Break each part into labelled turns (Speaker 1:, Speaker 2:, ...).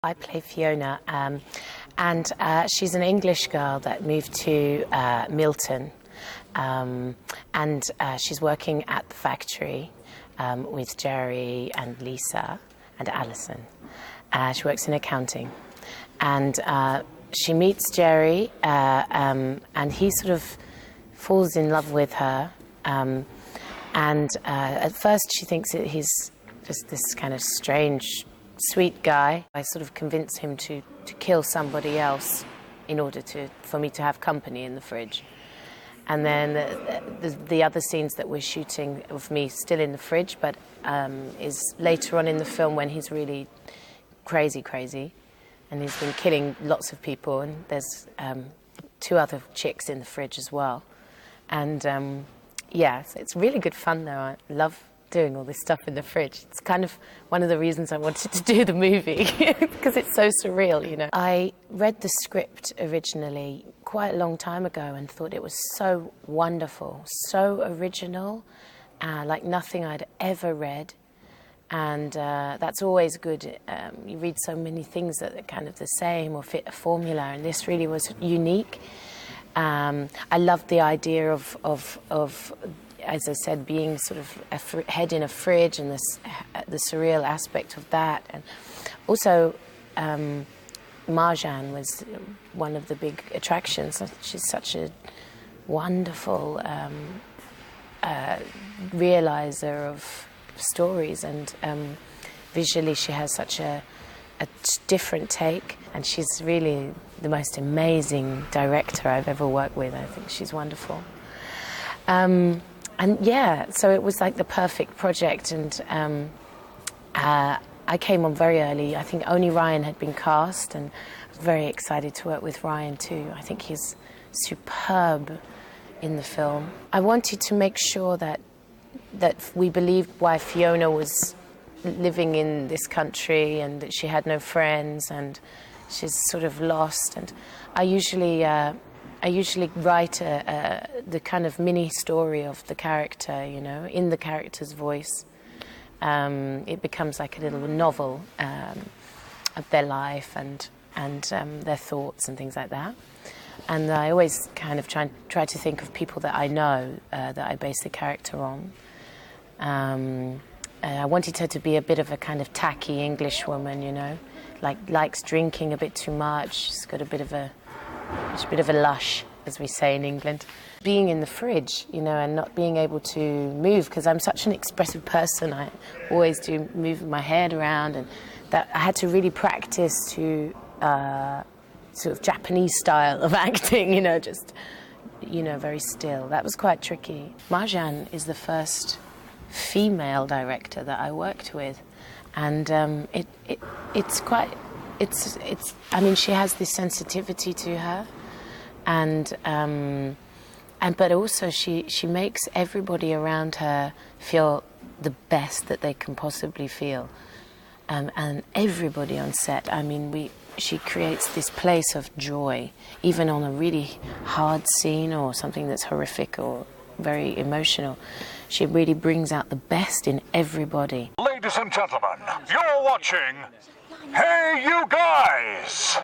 Speaker 1: I play Fiona, and she's an English girl that moved to Milton, and she's working at the factory with Jerry and Lisa and Alison. She works in accounting, and she meets Jerry, and he sort of falls in love with her, and at first she thinks that he's just this kind of strange, sweet guy. I sort of convince him to kill somebody else in order for me to have company in the fridge. And then the other scenes that we're shooting of me still in the fridge, but is later on in the film when he's really crazy, and he's been killing lots of people, and there's 2 other chicks in the fridge as well. And yeah, so it's really good fun though. I love doing all this stuff in the fridge. It's kind of one of the reasons I wanted to do the movie, because it's so surreal, you know. I read the script originally quite a long time ago and thought it was so wonderful, so original, like nothing I'd ever read. And that's always good. You read so many things that are kind of the same or fit a formula, and this really was unique. I loved the idea of as I said, being sort of a head in a fridge, and the surreal aspect of that. And also, Marjane was one of the big attractions. She's such a wonderful realizer of stories, and visually she has such a different take, and she's really the most amazing director I've ever worked with. I think she's wonderful. And yeah, so it was like the perfect project, and I came on very early. I think only Ryan had been cast, and I was very excited to work with Ryan too. I think he's superb in the film. I wanted to make sure that we believed why Fiona was living in this country, and that she had no friends, and she's sort of lost. And I usually write the kind of mini story of the character, you know, in the character's voice. It becomes like a little novel of their life and their thoughts and things like that. And I always kind of try to think of people that I know that I base the character on. I wanted her to be a bit of a kind of tacky English woman, you know, likes drinking a bit too much. She's got a bit of a lush, as we say in England. Being in the fridge, you know, and not being able to move, because I'm such an expressive person. I always do move my head around, and that I had to really practice to sort of Japanese style of acting, you know, just, you know, very still. That was quite tricky. Marjane is the first female director that I worked with, and it's I mean, she has this sensitivity to her, and but also she makes everybody around her feel the best that they can possibly feel, and everybody on set. I mean, she creates this place of joy, even on a really hard scene or something that's horrific or very emotional. She really brings out the best in everybody.
Speaker 2: Ladies and gentlemen, you're watching Hey You Guys!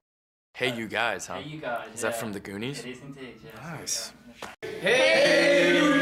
Speaker 3: Hey You Guys, huh?
Speaker 4: Hey You Guys.
Speaker 3: Is that from the Goonies?
Speaker 4: It is indeed, yes.
Speaker 3: Nice.
Speaker 4: Hey You